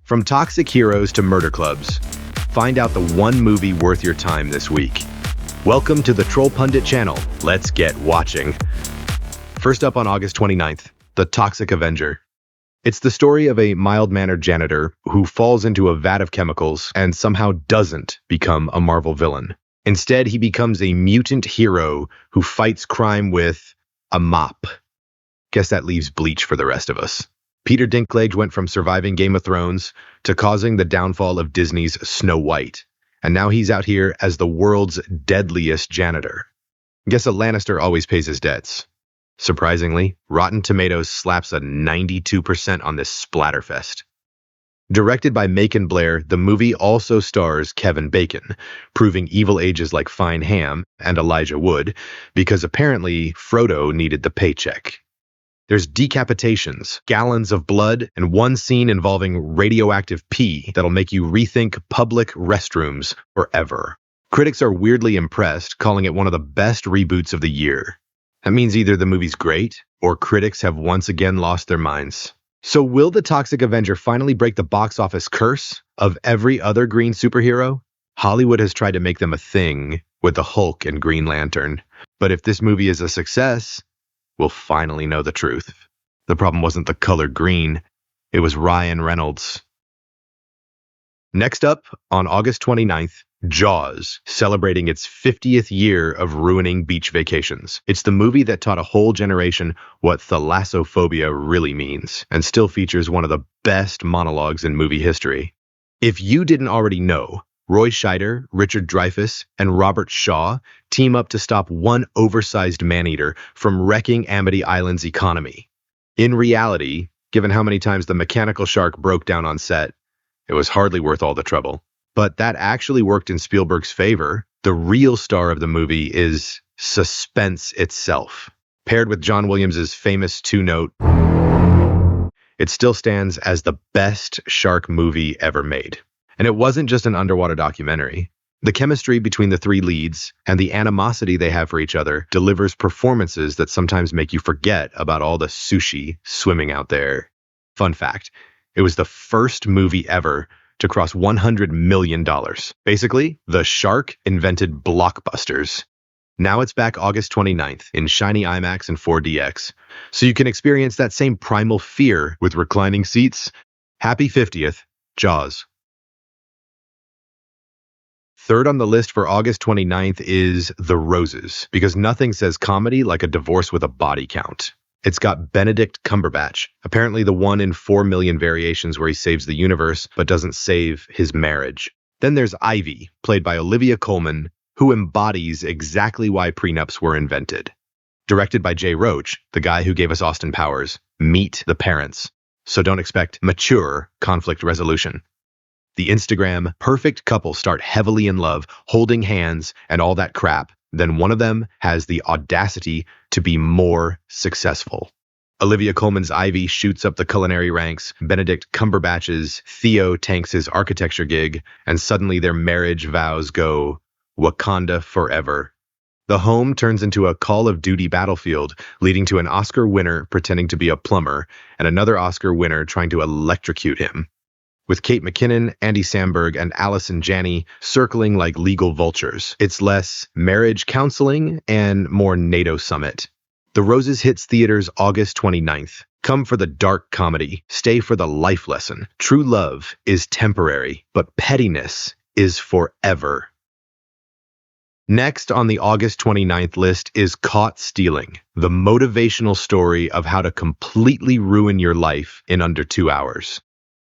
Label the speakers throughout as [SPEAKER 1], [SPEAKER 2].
[SPEAKER 1] From toxic heroes to murder clubs, find out the one movie worth your time this week. Welcome to the Troll Pundit channel. Let's get watching. First up on August 29th, The Toxic Avenger. It's the story of a mild-mannered janitor who falls into a vat of chemicals and somehow doesn't become a Marvel villain. Instead, he becomes a mutant hero who fights crime with a mop. Guess that leaves Bleach for the rest of us. Peter Dinklage went from surviving Game of Thrones to causing the downfall of Disney's Snow White, and now he's out here as the world's deadliest janitor. Guess a Lannister always pays his debts. Surprisingly, Rotten Tomatoes slaps a 92% on this splatterfest. Directed by Macon Blair, the movie also stars Kevin Bacon, proving evil ages like Fine Ham and Elijah Wood, because apparently Frodo needed the paycheck. There's decapitations, gallons of blood, and one scene involving radioactive pee that'll make you rethink public restrooms forever. Critics are weirdly impressed, calling it one of the best reboots of the year. That means either the movie's great, or critics have once again lost their minds. So will The Toxic Avenger finally break the box office curse of every other green superhero? Hollywood has tried to make them a thing with the Hulk and Green Lantern. But if this movie is a success, we'll finally know the truth. The problem wasn't the color green, it was Ryan Reynolds. Next up, on August 29th, Jaws, celebrating its 50th year of ruining beach vacations. It's the movie that taught a whole generation what thalassophobia really means, and still features one of the best monologues in movie history. If you didn't already know, Roy Scheider, Richard Dreyfuss, and Robert Shaw team up to stop one oversized man-eater from wrecking Amity Island's economy. In reality, given how many times the mechanical shark broke down on set, it was hardly worth all the trouble. But that actually worked in Spielberg's favor. The real star of the movie is suspense itself. Paired with John Williams' famous two-note, it still stands as the best shark movie ever made. And it wasn't just an underwater documentary. The chemistry between the three leads and the animosity they have for each other delivers performances that sometimes make you forget about all the sushi swimming out there. Fun fact, it was the first movie ever to cross $100 million. Basically, the shark invented blockbusters. Now it's back August 29th in shiny IMAX and 4DX, so you can experience that same primal fear with reclining seats. Happy 50th, Jaws. Third on the list for August 29th is The Roses, because nothing says comedy like a divorce with a body count. It's got Benedict Cumberbatch, apparently the one in 4 million variations where he saves the universe but doesn't save his marriage. Then there's Ivy, played by Olivia Colman, who embodies exactly why prenups were invented. Directed by Jay Roach, the guy who gave us Austin Powers, meet the parents, so don't expect mature conflict resolution. The Instagram perfect couple start heavily in love, holding hands and all that crap. Then one of them has the audacity to be more successful. Olivia Colman's Ivy shoots up the culinary ranks, Benedict Cumberbatch's Theo tanks his architecture gig, and suddenly their marriage vows go Wakanda forever. The home turns into a Call of Duty battlefield, leading to an Oscar winner pretending to be a plumber, and another Oscar winner trying to electrocute him. With Kate McKinnon, Andy Samberg, and Allison Janney circling like legal vultures. It's less marriage counseling and more NATO summit. The Roses hits theaters August 29th. Come for the dark comedy. Stay for the life lesson. True love is temporary, but pettiness is forever. Next on the August 29th list is Caught Stealing, the motivational story of how to completely ruin your life in under 2 hours.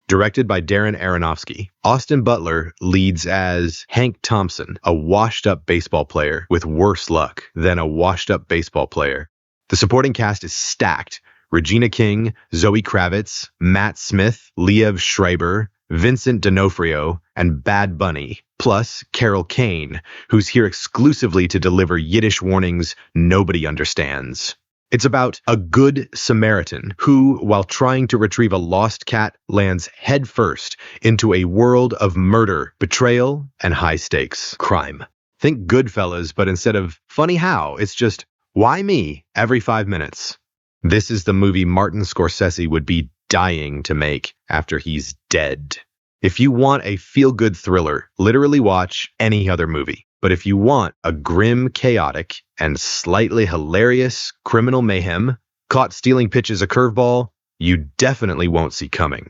[SPEAKER 1] Directed by Darren Aronofsky, Austin Butler leads as Hank Thompson, a washed-up baseball player with worse luck than a washed-up baseball player. The supporting cast is stacked. Regina King, Zoe Kravitz, Matt Smith, Liev Schreiber, Vincent D'Onofrio, and Bad Bunny, plus Carol Kane, who's here exclusively to deliver Yiddish warnings nobody understands. It's about a good Samaritan who, while trying to retrieve a lost cat, lands headfirst into a world of murder, betrayal, and high-stakes crime. Think Goodfellas, but instead of funny how, it's just, why me, every 5 minutes. This is the movie Martin Scorsese would be dying to make after he's dead. If you want a feel-good thriller, literally watch any other movie. But if you want a grim, chaotic, and slightly hilarious criminal mayhem, caught stealing pitches a curveball, you definitely won't see coming.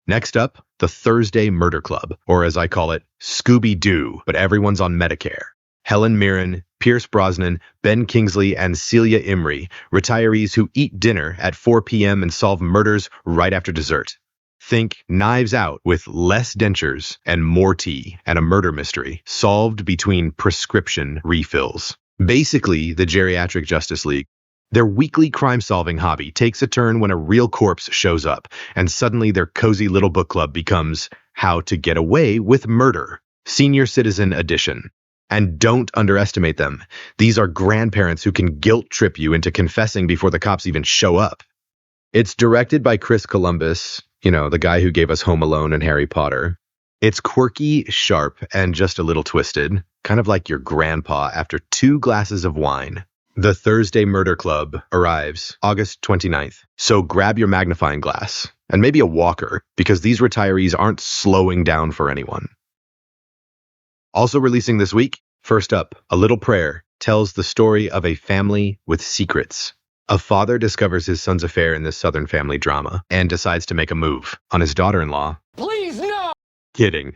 [SPEAKER 1] Next up, The Thursday Murder Club, or as I call it, Scooby-Doo, but everyone's on Medicare. Helen Mirren, Pierce Brosnan, Ben Kingsley, and Celia Imrie, retirees who eat dinner at 4 p.m. and solve murders right after dessert. Think Knives Out with less dentures and more tea, and a murder mystery solved between prescription refills. Basically, the geriatric Justice League. Their weekly crime-solving hobby takes a turn when a real corpse shows up, and suddenly their cozy little book club becomes How to Get Away with Murder, Senior Citizen Edition. And don't underestimate them. These are grandparents who can guilt-trip you into confessing before the cops even show up. It's directed by Chris Columbus, the guy who gave us Home Alone and Harry Potter. It's quirky, sharp, and just a little twisted, kind of like your grandpa after 2 glasses of wine. The Thursday Murder Club arrives August 29th, so grab your magnifying glass, and maybe a walker, because these retirees aren't slowing down for anyone. Also releasing this week, first up, A Little Prayer tells the story of a family with secrets. A father discovers his son's affair in this Southern family drama and decides to make a move on his daughter-in-law.
[SPEAKER 2] Please, no!
[SPEAKER 1] Kidding.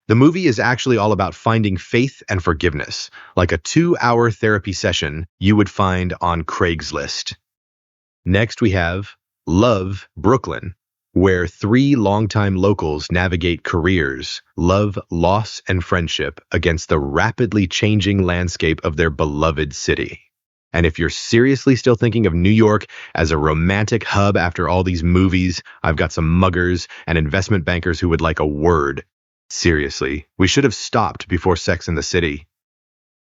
[SPEAKER 1] The movie is actually all about finding faith and forgiveness, like a 2-hour therapy session you would find on Craigslist. Next we have Love, Brooklyn, where 3 longtime locals navigate careers, love, loss, and friendship against the rapidly changing landscape of their beloved city. And if you're seriously still thinking of New York as a romantic hub after all these movies, I've got some muggers and investment bankers who would like a word. Seriously, we should have stopped before Sex and the City.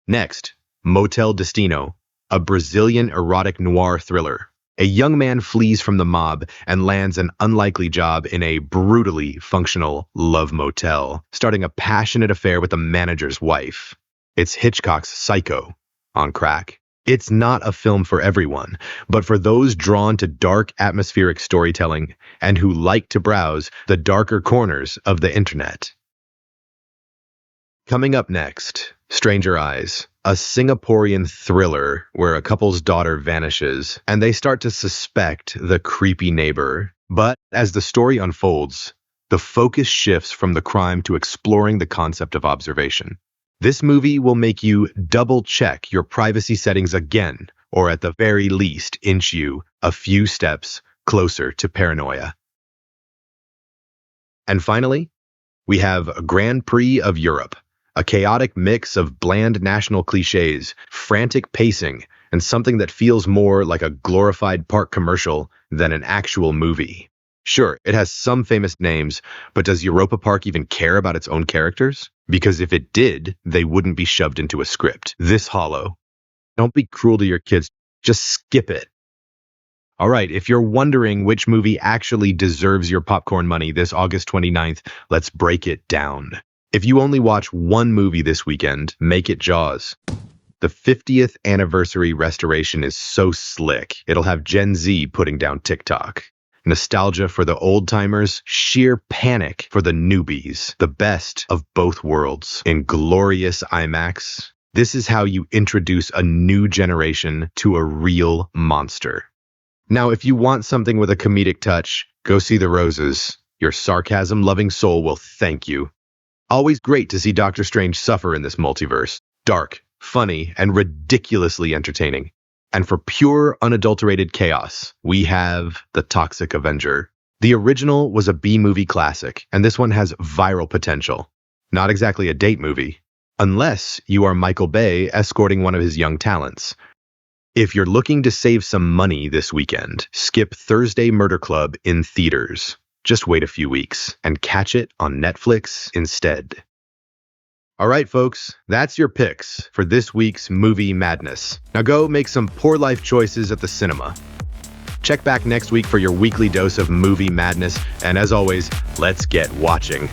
[SPEAKER 1] Next, Motel Destino, a Brazilian erotic noir thriller. A young man flees from the mob and lands an unlikely job in a brutally functional love motel, starting a passionate affair with the manager's wife. It's Hitchcock's Psycho on crack. It's not a film for everyone, but for those drawn to dark atmospheric storytelling and who like to browse the darker corners of the internet. Coming up next, Stranger Eyes, a Singaporean thriller where a couple's daughter vanishes and they start to suspect the creepy neighbor. But as the story unfolds, the focus shifts from the crime to exploring the concept of observation. This movie will make you double-check your privacy settings again, or at the very least inch you a few steps closer to paranoia. And finally, we have Grand Prix of Europe, a chaotic mix of bland national cliches, frantic pacing, and something that feels more like a glorified park commercial than an actual movie. Sure, it has some famous names, but does Europa Park even care about its own characters? Because if it did, they wouldn't be shoved into a script this hollow. Don't be cruel to your kids, just skip it. All right, if you're wondering which movie actually deserves your popcorn money this August 29th, let's break it down. If you only watch one movie this weekend, make it Jaws. The 50th anniversary restoration is so slick, it'll have Gen Z putting down TikTok. Nostalgia for the old-timers, sheer panic for the newbies. The best of both worlds in glorious IMAX. This is how you introduce a new generation to a real monster. Now, if you want something with a comedic touch, go see The Roses. Your sarcasm-loving soul will thank you. Always great to see Doctor Strange suffer in this multiverse. Dark, funny, and ridiculously entertaining. And for pure, unadulterated chaos, we have The Toxic Avenger. The original was a B-movie classic, and this one has viral potential. Not exactly a date movie, unless you are Michael Bay escorting one of his young talents. If you're looking to save some money this weekend, skip Thursday Murder Club in theaters. Just wait a few weeks and catch it on Netflix instead. All right, folks, that's your picks for this week's Movie Madness. Now go make some poor life choices at the cinema. Check back next week for your weekly dose of movie madness, and as always, let's get watching.